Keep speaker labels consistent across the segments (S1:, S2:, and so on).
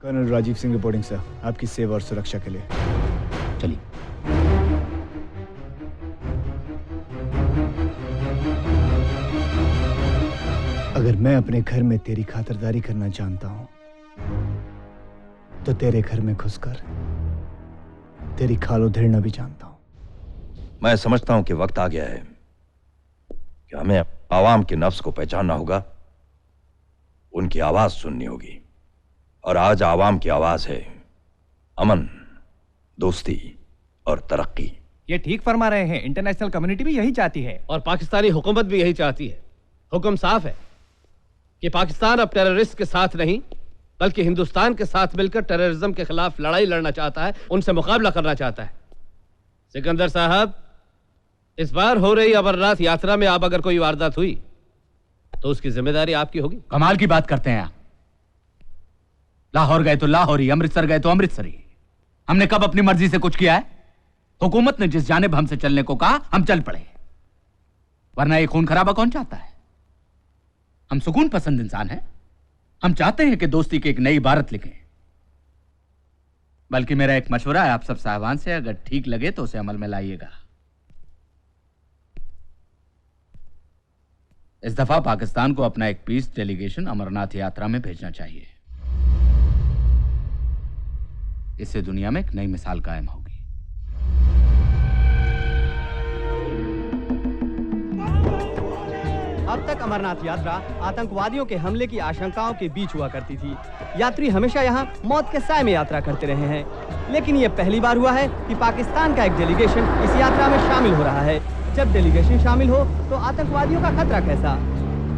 S1: Colonel Rajeev Singh reporting sir, आपकी सेवा और सुरक्षा के लिए।
S2: चलिए।
S1: अगर मैं अपने घर में तेरी खातिरदारी करना जानता हूं तो तेरे घर में घुसकर तेरी खाल उधेड़ना भी जानता हूं।
S3: मैं समझता हूं कि वक्त आ गया है कि हमें आवाम के नफ्स को पहचानना होगा, उनकी आवाज सुननी होगी। और आज आवाम की आवाज है अमन, दोस्ती और तरक्की।
S4: ये ठीक फरमा रहे हैं। इंटरनेशनल कम्युनिटी भी यही चाहती है
S5: और पाकिस्तानी हुकूमत भी यही चाहती है। हुक्म साफ है कि पाकिस्तान अब टेररिस्ट के साथ नहीं बल्कि हिंदुस्तान के साथ मिलकर टेररिज्म के खिलाफ लड़ाई लड़ना चाहता है, उनसे मुकाबला करना चाहता है। सिकंदर साहब, इस बार हो रही अमरनाथ यात्रा में अब अगर कोई वारदात हुई तो उसकी जिम्मेदारी आपकी होगी।
S2: कमाल की बात करते हैं आप। लाहौर गए तो लाहौरी, अमृतसर गए तो अमृतसरी। हमने कब अपनी मर्जी से कुछ किया है? हुकूमत ने जिस जानिब हमसे चलने को कहा हम चल पड़े, वरना ये खून खराबा कौन चाहता है? हम सुकून पसंद इंसान हैं। हम चाहते हैं कि दोस्ती की एक नई इबारत लिखें। बल्कि मेरा एक मशवरा है आप सब साहबान से, अगर ठीक लगे तो उसे अमल में लाइएगा। इस दफा पाकिस्तान को अपना एक पीस डेलीगेशन अमरनाथ यात्रा में भेजना चाहिए। इससे दुनिया में एक नई मिसाल कायम होगी।
S4: अब तक अमरनाथ यात्रा आतंकवादियों के हमले की आशंकाओं के बीच हुआ करती थी। यात्री हमेशा यहाँ मौत के साए में यात्रा करते रहे हैं, लेकिन ये पहली बार हुआ है कि पाकिस्तान का एक डेलीगेशन इस यात्रा में शामिल हो रहा है। जब डेलीगेशन शामिल हो तो आतंकवादियों का खतरा कैसा?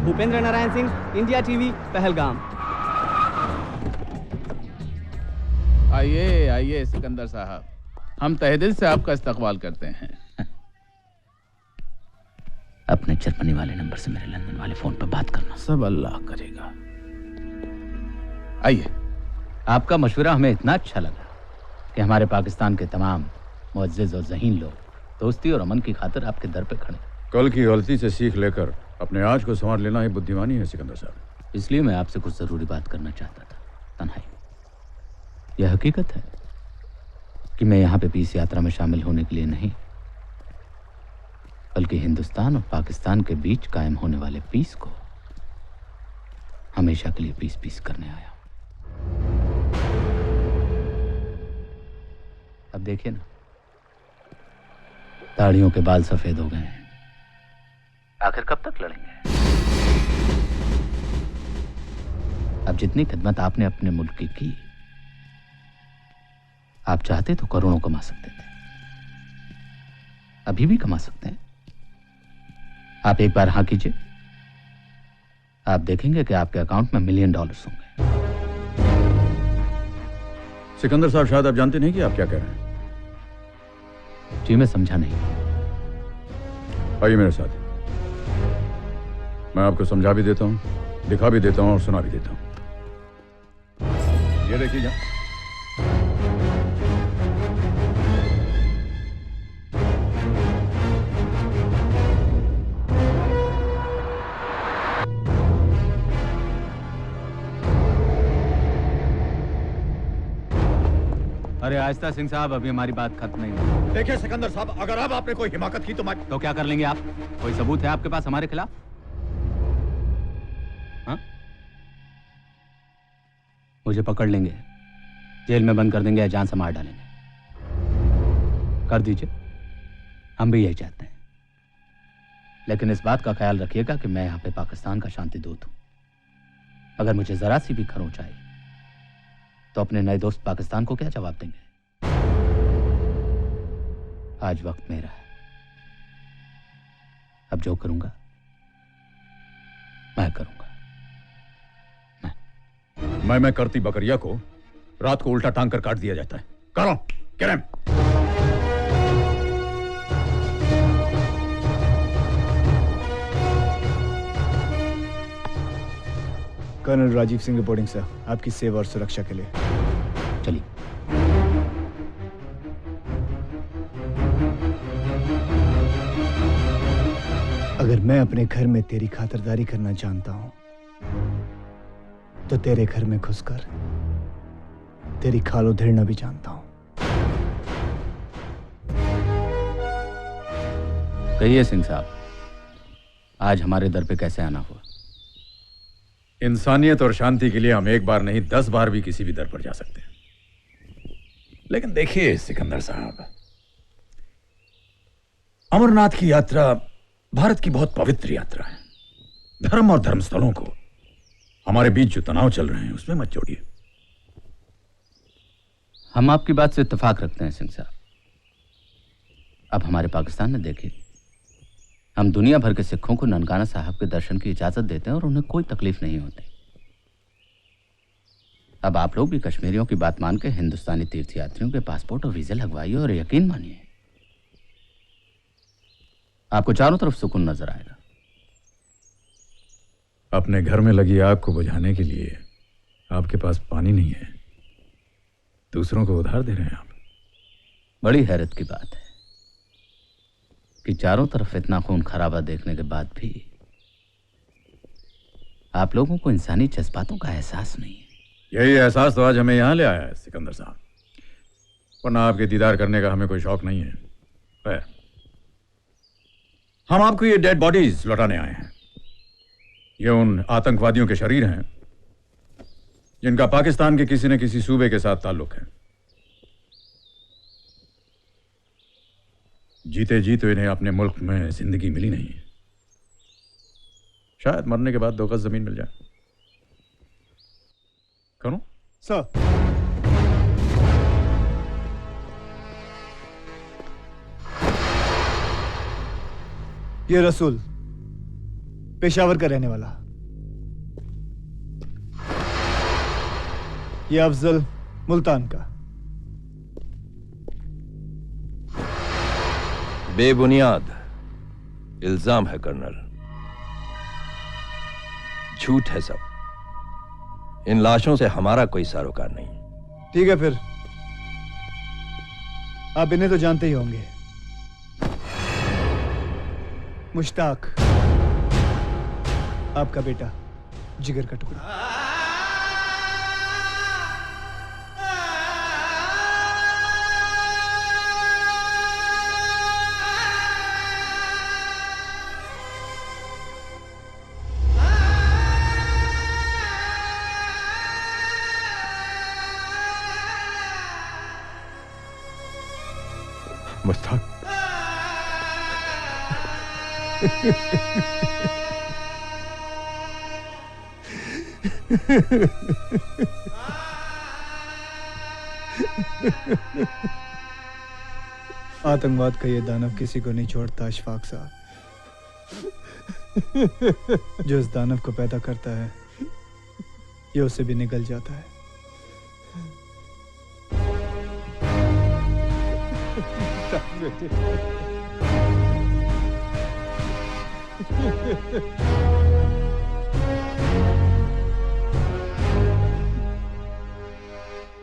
S4: Bhupendra Narayan Singh, India TV, Pahalgam.
S6: आइए आइए सिकंदर साहब, हम तहे दिल से आपका इस्तकबाल करते हैं।
S2: अपने जर्मनी वाले नंबर से मेरे लंदन वाले फोन पर बात करना।
S6: सब अल्लाह करेगा। आइए।
S2: आपका मशवरा हमें इतना अच्छा लगा कि हमारे पाकिस्तान के तमाम मुअज़्ज़िज़ और ज़हीन लोग दोस्ती और अमन की खातिर आपके दर पे खड़े।
S7: कल की गलती से सीख लेकर अपने आज को संवार लेना ही बुद्धिमानी है सिकंदर साहब।
S2: इसलिए मैं आपसे कुछ जरूरी बात करना चाहता था। तन्हाई, यह हकीकत है कि मैं यहाँ पे पीस यात्रा में शामिल होने के लिए नहीं बल्कि हिंदुस्तान और पाकिस्तान के बीच कायम होने वाले पीस को हमेशा के लिए पीस करने आया हूं। अब देखिए ना, दाढ़ियों के बाल सफेद हो गए हैं, आखिर कब तक लड़ेंगे? अब जितनी खिदमत आपने अपने मुल्क की की, आप चाहते तो करोड़ों कमा सकते थे, अभी भी कमा सकते हैं। आप एक बार हाँ कीजिए, आप देखेंगे कि आपके अकाउंट में $1 मिलियन होंगे।
S7: सिकंदर साहब, शायद आप जानते नहीं कि आप क्या कह रहे हैं।
S2: जी मैं समझा नहीं।
S7: आइए मेरे साथ, मैं आपको समझा भी देता हूँ, दिखा भी देता हूँ और सुना भी देता हूँ। ये देखिए यहाँ।
S2: अरे आहिस्ता सिंह साहब, अभी हमारी बात खत्म नहीं हुई।
S7: देखिए सिकंदर साहब, अगर अब आपने कोई हिमाकत की तो मैं...
S2: तो क्या कर लेंगे आप? कोई सबूत है आपके पास हमारे खिलाफ? हाँ? मुझे पकड़ लेंगे, जेल में बंद कर देंगे या जान से मार डालेंगे। कर दीजिए, हम भी यही चाहते हैं। लेकिन इस बात का ख्याल रखिएगा कि मैं यहाँ पे पाकिस्तान का शांति दूत हूं। अगर मुझे जरा सी भी खरोंच आई तो अपने नए दोस्त पाकिस्तान को क्या जवाब देंगे? आज वक्त मेरा है, अब जो करूंगा मैं करूंगा।
S7: मैं करती बकरिया को रात को उल्टा टांग कर काट दिया जाता है। करो किरम।
S1: Colonel Rajeev Singh reporting sir, आपकी सेवा और सुरक्षा के लिए।
S2: चलिए।
S1: अगर मैं अपने घर में तेरी खातिरदारी करना जानता हूं तो तेरे घर में घुसकर तेरी खालो धीरना भी जानता हूं।
S2: कहिए सिंह साहब, आज हमारे दर पे कैसे आना हुआ?
S7: इंसानियत और शांति के लिए हम एक बार नहीं 10 बार भी किसी भी दर पर जा सकते हैं। लेकिन देखिए सिकंदर साहब, अमरनाथ की यात्रा भारत की बहुत पवित्र यात्रा है। धर्म और धर्मस्थलों को हमारे बीच जो तनाव चल रहे हैं उसमें मत जोड़िए।
S2: हम आपकी बात से इत्तेफाक रखते हैं सिंह साहब। अब हमारे पाकिस्तान में देखिए, हम दुनिया भर के सिखों को ननकाना साहब के दर्शन की इजाजत देते हैं और उन्हें कोई तकलीफ नहीं होती। अब आप लोग भी कश्मीरियों की बात मान के हिंदुस्तानी तीर्थयात्रियों के पासपोर्ट और वीजे लगवाइए और यकीन मानिए, आपको चारों तरफ सुकून नजर आएगा।
S7: अपने घर में लगी आग को बुझाने के लिए आपके पास पानी नहीं है, दूसरों को उधार दे रहे हैं आप।
S2: बड़ी हैरत की बात है कि चारों तरफ इतना खून खराबा देखने के बाद भी आप लोगों को इंसानी जज्बातों का एहसास नहीं है।
S7: यही एहसास तो आज हमें यहां ले आया है सिकंदर साहब, वरना आपके दीदार करने का हमें कोई शौक नहीं है। खैर, हम आपको ये डेड बॉडीज लौटाने आए हैं। ये उन आतंकवादियों के शरीर हैं जिनका पाकिस्तान के किसी न किसी सूबे के साथ ताल्लुक है। जीते जी तो इन्हें अपने मुल्क में जिंदगी मिली नहीं, शायद मरने के बाद 2 गज जमीन मिल जाए। करूं?
S1: सर, ये रसूल पेशावर का रहने वाला, ये अफजल मुल्तान का।
S3: बेबुनियाद इल्जाम है कर्नल, झूठ है सब। इन लाशों से हमारा कोई सरोकार नहीं।
S1: ठीक है, फिर आप इन्हें तो जानते ही होंगे। मुश्ताक, आपका बेटा, जिगर का टुकड़ा।
S3: मुश्ताक,
S1: आतंकवाद का ये दानव किसी को नहीं छोड़ता अशफाक साहब। जो इस दानव को पैदा करता है ये उससे भी निकल जाता है।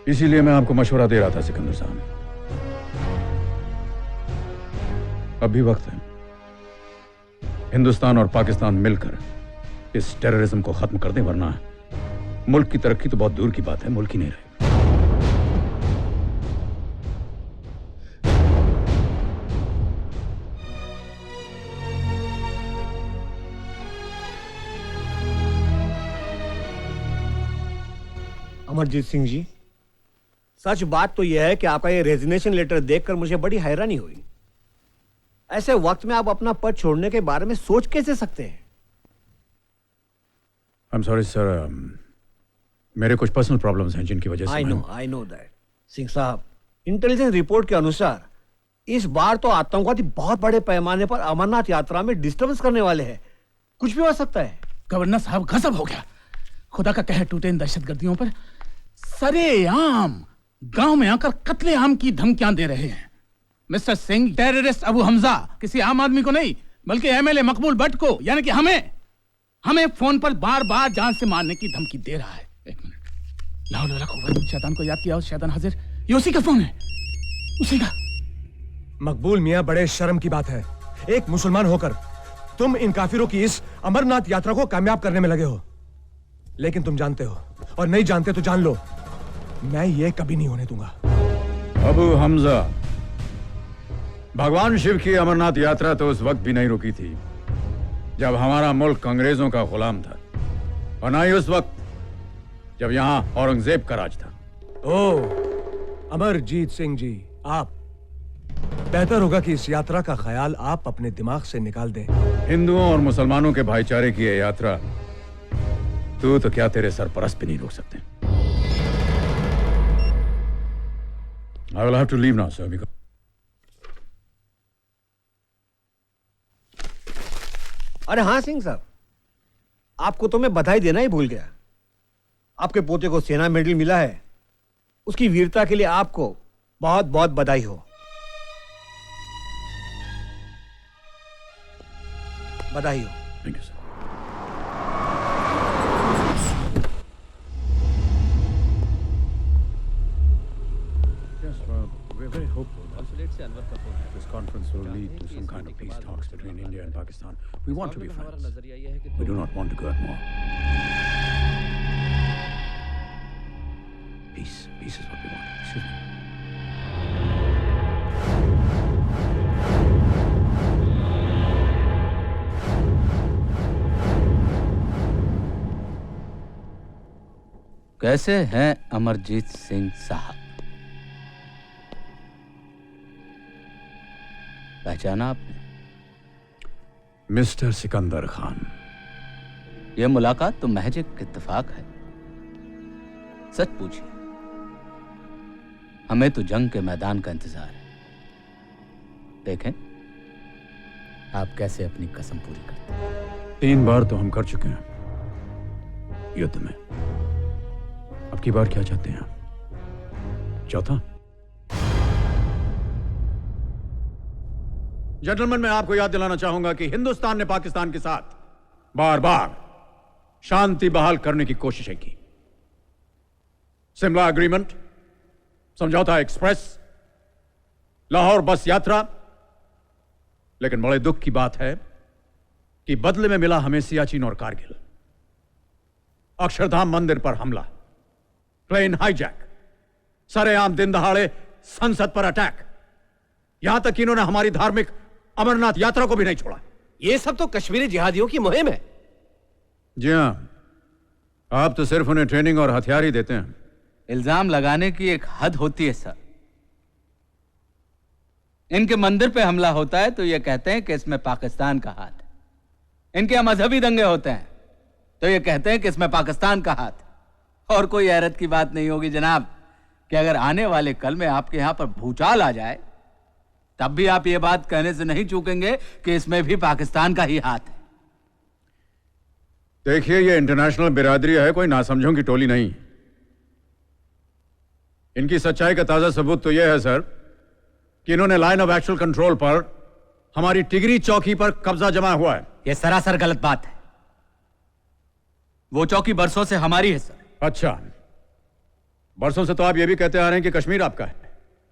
S7: इसीलिए मैं आपको मशवरा दे रहा था सिकंदर साहब, अभी वक्त है हिंदुस्तान और पाकिस्तान मिलकर इस टेररिज्म को खत्म कर दें, वरना मुल्क की तरक्की तो बहुत दूर की बात है, मुल्क ही नहीं रहेगा।
S8: अमरजीत सिंह जी, सच बात तो यह है कि आपका ये रेजिग्नेशन लेटर देखकर मुझे बड़ी हैरानी हुई। ऐसे वक्त में आप अपना पद छोड़ने के बारे में सोच कैसे सकते हैं?
S7: आई एम सॉरी सर, मेरे कुछ पर्सनल प्रॉब्लम्स हैं जिनकी वजह से
S8: आई नो दैट। सिंह साहब, इंटेलिजेंस रिपोर्ट के अनुसार इस बार तो आतंकवादी बहुत बड़े पैमाने पर अमरनाथ यात्रा में डिस्टर्बेंस करने वाले हैं। कुछ भी हो सकता है।
S6: गवर्नर साहब, गजब हो गया। खुदा का कहर टूटे इन दहशतगर्दियों पर। सरेआम गांव में आकर कत्लेआम की धमकियां दे रहे हैं। मिस्टर सिंह, टेररिस्ट अबू हमजा किसी आम आदमी को नहीं बल्कि एमएलए मकबूल भट्ट को, यानी कि हमें फोन पर बार बार जान से मारने की धमकी दे रहा है। एक मिनट, लाओ लाला को, शैतान को याद किया, शैतान हाजिर। ये उसी का फोन है, उसी का।
S8: मकबूल मियां, बड़े शर्म की बात है, एक मुसलमान होकर तुम इन काफिरों की इस अमरनाथ यात्रा को कामयाब करने में लगे हो। लेकिन तुम जानते हो, और नहीं जानते तो जान लो,
S9: मैं ये कभी नहीं होने दूंगा।
S7: अबू हमजा, भगवान शिव की अमरनाथ यात्रा तो उस वक्त भी नहीं रुकी थी जब हमारा मुल्क अंग्रेजों का गुलाम था, और ना ही उस वक्त जब यहां औरंगजेब का राज था।
S9: ओह, अमरजीत सिंह जी, आप बेहतर होगा कि इस यात्रा का ख्याल आप अपने दिमाग से निकाल दें।
S7: हिंदुओं और मुसलमानों के भाईचारे की यह यात्रा तू तो क्या तेरे सरपरस्त भी नहीं रोक सकते। I will have to leave now, sir, because...
S8: अरे हाँ सिंह साहब, आपको तो मैं बधाई देना ही भूल गया। आपके पोते को सेना मेडल मिला है। उसकी वीरता के लिए आपको बहुत बहुत बधाई हो। बधाई हो।
S7: Thank you, sir. Yes, well, we're very hopeful that this conference will lead to some kind of peace talks between India and Pakistan. We want to be friends. We do not want to go at war. Peace. Peace is what we want. Excuse me.
S2: कैसे हैं अमरजीत सिंह साहब? पहचाना आपने?
S7: Mister Sikandar Khan.
S2: यह मुलाकात तो महज एक इत्तेफाक है। सच पूछिए, हमें तो जंग के मैदान का इंतजार है। देखें आप कैसे अपनी कसम पूरी करते हैं।
S7: 3 बार तो हम कर चुके हैं युद्ध में। अब की बार क्या चाहते हैं आप? चौथा? जेंटलमैन, मैं आपको याद दिलाना चाहूंगा कि हिंदुस्तान ने पाकिस्तान के साथ बार बार शांति बहाल करने की कोशिशें की। शिमला एग्रीमेंट, समझौता एक्सप्रेस, लाहौर बस यात्रा। लेकिन बड़े दुख की बात है कि बदले में मिला हमें सियाचिन और कारगिल। अक्षरधाम मंदिर पर हमला, प्लेन हाईजैक, सरेआम दिन दहाड़े संसद पर अटैक, यहां तक कि इन्होंने हमारी धार्मिक अमरनाथ यात्रा को भी नहीं छोड़ा।
S5: ये सब तो कश्मीरी जिहादियों की मुहिम है।
S7: जी हां, आप तो सिर्फ उन्हें ट्रेनिंग और हथियार ही देते हैं।
S2: इल्जाम लगाने की एक हद होती है सर। इनके मंदिर पे हमला होता है तो ये कहते हैं कि इसमें पाकिस्तान का हाथ है। इनके यहाँ मजहबी दंगे होते हैं तो ये कहते हैं कि इसमें पाकिस्तान का हाथ है। और कोई हैरत की बात नहीं होगी जनाब कि अगर आने वाले कल में आपके यहां पर भूचाल आ जाए तब भी आप ये बात कहने से नहीं चूकेंगे कि इसमें भी पाकिस्तान का ही हाथ है।
S7: देखिए, ये इंटरनेशनल बिरादरी है, कोई नासमझों की टोली नहीं। इनकी सच्चाई का ताजा सबूत तो यह है सर कि इन्होंने लाइन ऑफ एक्चुअल कंट्रोल पर हमारी टिगरी चौकी पर कब्जा जमा हुआ है।
S2: यह सरासर गलत बात है। वो चौकी बरसों से हमारी है सर।
S7: अच्छा, बरसों से तो आप ये भी कहते आ रहे हैं कि कश्मीर आपका है।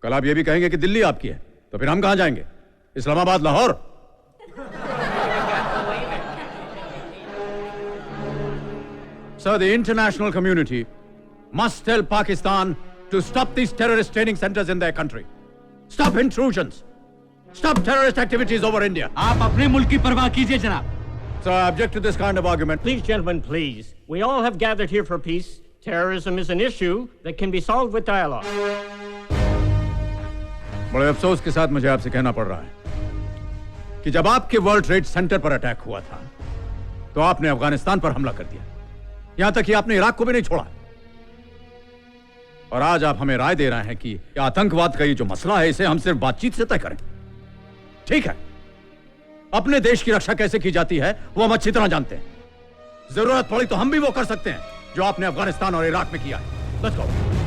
S7: कल आप ये भी कहेंगे कि दिल्ली आपकी है, तो फिर हम कहां जाएंगे? Islamabad, Lahore? Sir, the international community must tell Pakistan to stop these terrorist training centers in their country. Stop intrusions. Stop terrorist activities over India.
S2: आप अपने मुल्क की परवाह कीजिए जनाब।
S7: So I object to this kind of argument.
S10: Please, gentlemen, please. We all have gathered here for peace. Terrorism is an issue that can be solved with dialogue.
S7: बड़े अफसोस के साथ मुझे आपसे कहना पड़ रहा है कि जब आपके वर्ल्ड ट्रेड सेंटर पर अटैक हुआ था तो आपने अफगानिस्तान पर हमला कर दिया, यहां तक कि आपने इराक को भी नहीं छोड़ा। और आज आप हमें राय दे रहे हैं कि आतंकवाद का ये जो मसला है इसे हम सिर्फ बातचीत से तय करें। ठीक है, अपने देश की रक्षा कैसे की जाती है वो हम अच्छी तरह जानते हैं। जरूरत पड़ी तो हम भी वो कर सकते हैं जो आपने अफगानिस्तान और इराक में किया है। Let's go.